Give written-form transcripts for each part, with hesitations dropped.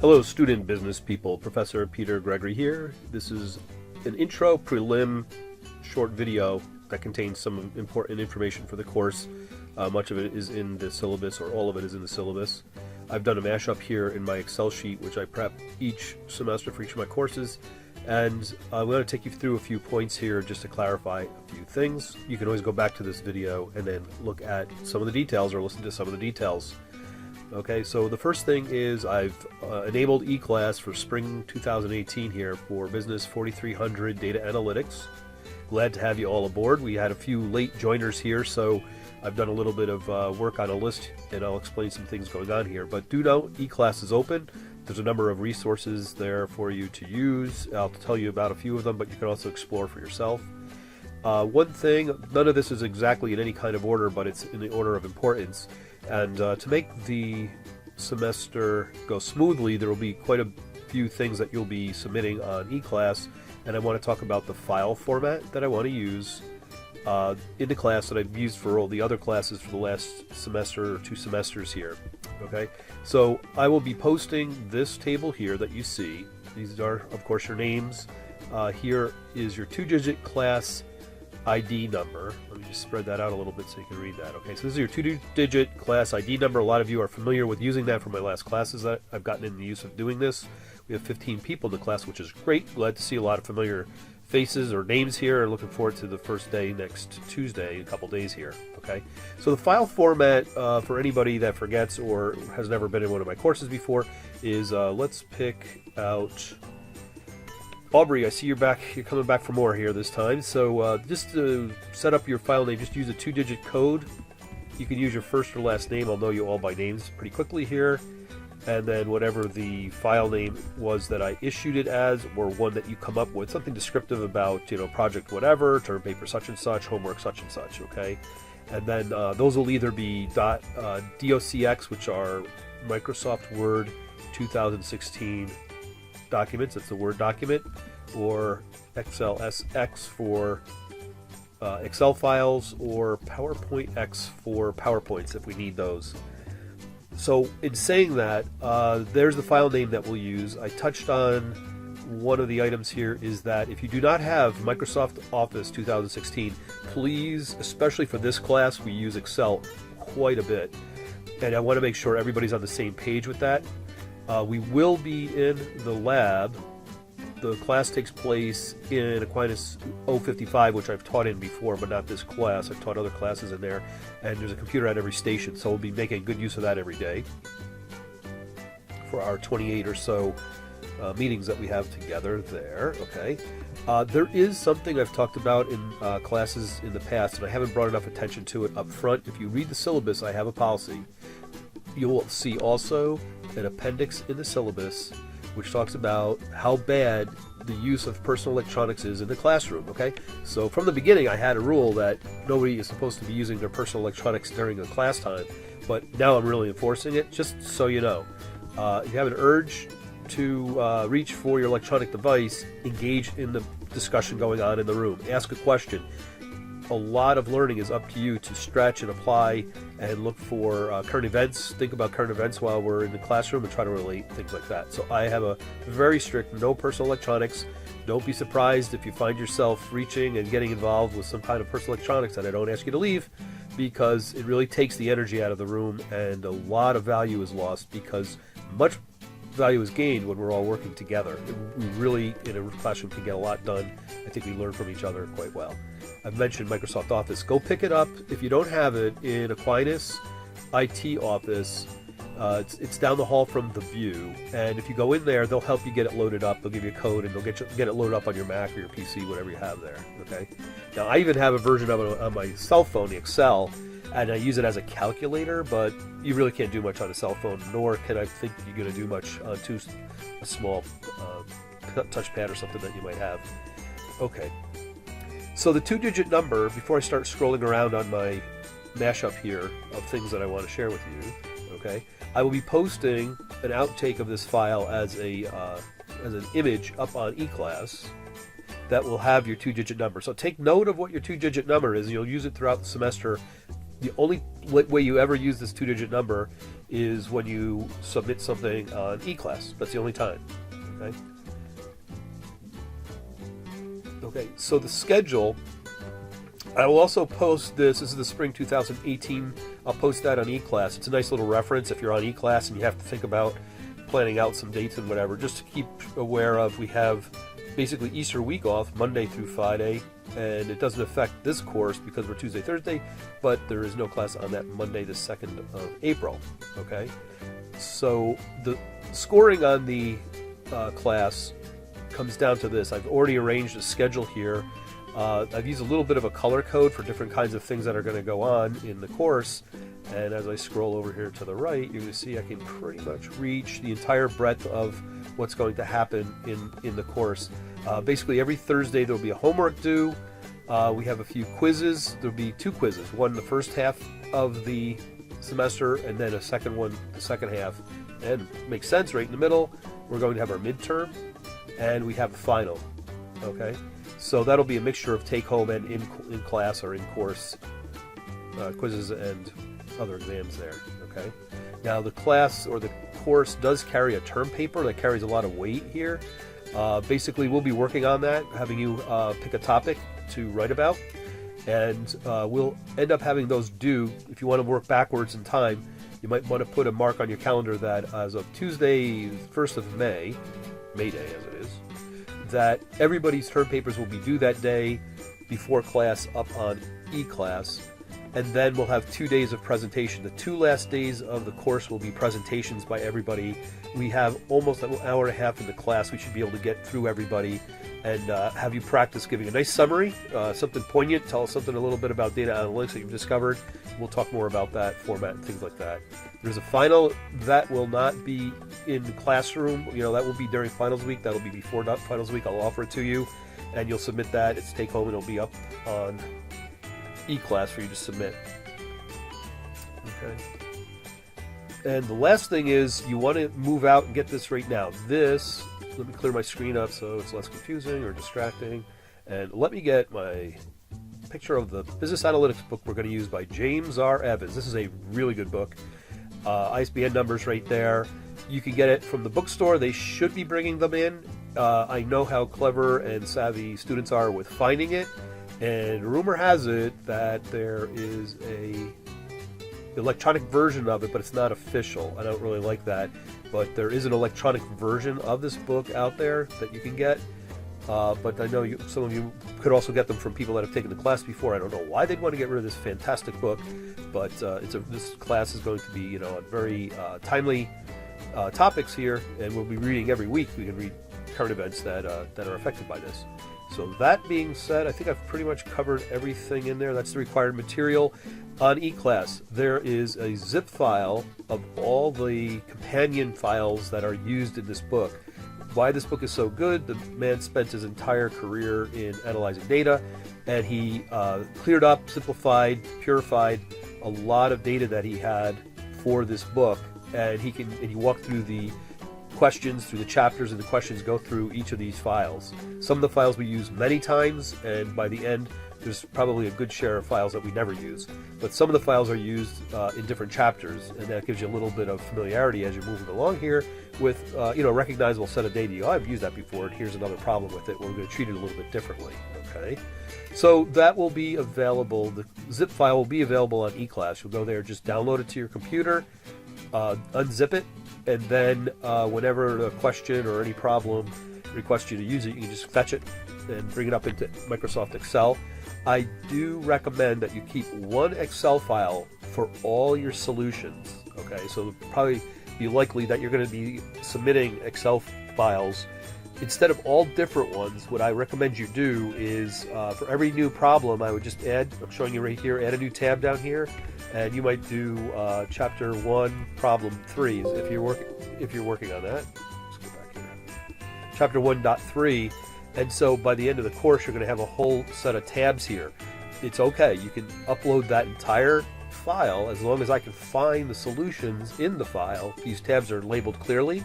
Hello student business people, Professor Peter Gregory here. This is an intro prelim short video that contains some important information for the course. Much of it is in the syllabus, or all of it is in the syllabus. I've done a mashup here in my Excel sheet, which I prep each semester for each of my courses. And I'm going to take you through a few points here just to clarify a few things. You can always go back to this video and then look at some of the details or listen to some of the details. Okay, so the first thing is I've enabled eClass for spring 2018 here for Business 4300 Data Analytics. Glad to have you all aboard. We had a few late joiners here, so I've done a little bit of work on a list, and I'll explain some things going on here. But do note, eClass is open. There's a number of resources there for you to use. I'll tell you about a few of them, but you can also explore for yourself. One thing, none of this is exactly in any kind of order, but it's in the order of importance. And to make the semester go smoothly, there will be quite a few things that you'll be submitting on eClass, and I want to talk about the file format that I want to use in the class that I've used for all the other classes for the last semester or 2 semesters here. Okay, so I will be posting this table here that you see. These are, of course, your names. Here is your 2-digit class ID number. Let me just spread that out a little bit so you can read that. Okay, so this is your 2-digit class ID number. A lot of you are familiar with using that for my last classes that I've gotten in the use of doing this. We have 15 people in the class, which is great. Glad to see a lot of familiar faces or names here, and looking forward to the first day next Tuesday, a couple days here. Okay, so the file format for anybody that forgets or has never been in one of my courses before is let's pick out Aubrey. I see you're back. You're coming back for more here this time. So just to set up your file name, just use a 2-digit code. You can use your first or last name. I'll know you all by names pretty quickly here. And then whatever the file name was that I issued it as, or one that you come up with, something descriptive about, you know, project whatever, term paper such and such, homework such and such. Okay, and then those will either be docx, which are Microsoft Word 2016 documents, it's the Word document, or XLSX for Excel files, or PowerPoint X for PowerPoints if we need those. So in saying that, there's the file name that we'll use. I touched on one of the items here is that if you do not have Microsoft Office 2016, please, especially for this class, we use Excel quite a bit, and I want to make sure everybody's on the same page with that. We will be in the lab. The class takes place in Aquinas 055, which I've taught in before, but not this class. I've taught other classes in there, and there's a computer at every station, so we'll be making good use of that every day for our 28 or so meetings that we have together there. Okay, there is something I've talked about in classes in the past, and I haven't brought enough attention to it up front. If you read the syllabus, I have a policy. You will see also an appendix in the syllabus which talks about how bad the use of personal electronics is in the classroom. Okay, so from the beginning I had a rule that nobody is supposed to be using their personal electronics during the class time, but now I'm really enforcing it, just so you know. If you have an urge to reach for your electronic device, engage in the discussion going on in the room, ask a question. A lot of learning is up to you to stretch and apply and look for current events. Think about current events while we're in the classroom and try to relate, things like that. So I have a very strict no personal electronics. Don't be surprised if you find yourself reaching and getting involved with some kind of personal electronics that I don't ask you to leave, because it really takes the energy out of the room and a lot of value is lost, because much value is gained when we're all working together. We really, in a classroom, can get a lot done. I think we learn from each other quite well. I've mentioned Microsoft Office. Go pick it up if you don't have it in Aquinas IT office. It's down the hall from the View, and if you go in there, they'll help you get it loaded up. They'll give you a code, and they'll get it loaded up on your Mac or your PC, whatever you have there. Okay. Now I even have a version of it on my cell phone, the Excel, and I use it as a calculator, but you really can't do much on a cell phone, nor can I think you're going to do much on a small touchpad or something that you might have. Okay. So the 2-digit number, before I start scrolling around on my mashup here of things that I want to share with you, okay, I will be posting an outtake of this file as an image up on eClass that will have your 2-digit number. So take note of what your 2-digit number is, and you'll use it throughout the semester The only way you ever use this 2-digit number is when you submit something on eClass. That's the only time. Okay. Okay. So the schedule. I will also post this. This is the spring 2018. I'll post that on eClass. It's a nice little reference if you're on eClass and you have to think about planning out some dates and whatever. Just to keep aware of, we have basically Easter week off, Monday through Friday, and it doesn't affect this course because we're Tuesday, Thursday, but there is no class on that Monday, the 2nd of April. Okay, so the scoring on the class comes down to this. I've already arranged a schedule here. I've used a little bit of a color code for different kinds of things that are going to go on in the course, and as I scroll over here to the right, you're going to see I can pretty much reach the entire breadth of what's going to happen in the course. Basically, every Thursday there will be a homework due. We have a few quizzes. There will be 2 quizzes, one the first half of the semester and then a second one the second half. And it makes sense, right in the middle, we're going to have our midterm and we have a final. Okay, so that'll be a mixture of take-home and in class or in-course quizzes and other exams there. Okay, now the class or the course does carry a term paper that carries a lot of weight here. Basically, we'll be working on that, having you pick a topic to write about, and we'll end up having those due. If you want to work backwards in time, you might want to put a mark on your calendar that as of Tuesday, 1st of May, May Day as it is, that everybody's term papers will be due that day before class up on eClass, and then we'll have 2 days of presentation. The 2 last days of the course will be presentations by everybody. We have almost an hour and a half in the class. We should be able to get through everybody and have you practice giving a nice summary, something poignant, tell us something a little bit about data analytics that you've discovered. We'll talk more about that format and things like that. There's a final that will not be in the classroom. You know, that will be during finals week. That'll be before finals week. I'll offer it to you and you'll submit that. It's take home and it'll be up on eClass for you to submit. Okay. And the last thing is you want to move out and get this right now. This, let me clear my screen up so it's less confusing or distracting. And let me get my picture of the business analytics book we're going to use by James R. Evans. This is a really good book. ISBN numbers right there. You can get it from the bookstore. They should be bringing them in. I know how clever and savvy students are with finding it. And rumor has it that there is a electronic version of it, but it's not official. I don't really like that. But there is an electronic version of this book out there that you can get. But I know some of you could also get them from people that have taken the class before. I don't know why they'd want to get rid of this fantastic book, but this class is going to be, on very timely topics here, and we'll be reading every week. We can read current events that are affected by this. So that being said, I think I've pretty much covered everything in there. That's the required material. On eClass, there is a zip file of all the companion files that are used in this book. Why this book is so good, the man spent his entire career in analyzing data, and he cleared up, simplified, purified a lot of data that he had for this book, and he walked through the questions, through the chapters, and the questions go through each of these files. Some of the files we use many times, and by the end there's probably a good share of files that we never use, but some of the files are used in different chapters, and that gives you a little bit of familiarity as you're moving along here with a recognizable set of data. I've used that before, and here's another problem with it. We're going to treat it a little bit differently. Okay, so that will be available. The zip file will be available on eClass. You'll go there, just download it to your computer, unzip it, and then whenever a question or any problem requests you to use it, you can just fetch it and bring it up into Microsoft Excel. I do recommend that you keep one Excel file for all your solutions. Okay, so it'll probably be likely that you're going to be submitting Excel files. Instead of all different ones, what I recommend you do is for every new problem, I would just add, I'm showing you right here, add a new tab down here, and you might do chapter 1, problem 3 if you're working on that. Let's go back here. Chapter 1.3. And so by the end of the course, you're going to have a whole set of tabs here. It's okay. You can upload that entire file as long as I can find the solutions in the file. These tabs are labeled clearly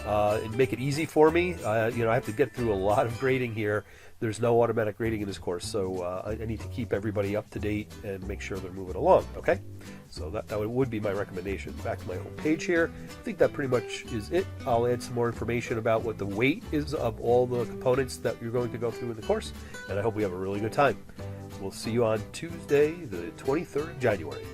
and make it easy for me. I have to get through a lot of grading here there's no automatic grading in this course, so I need to keep everybody up to date and make sure they're moving along, okay? So that would be my recommendation. Back to my home page here. I think that pretty much is it. I'll add some more information about what the weight is of all the components that you're going to go through in the course, and I hope we have a really good time. We'll see you on Tuesday, the 23rd of January.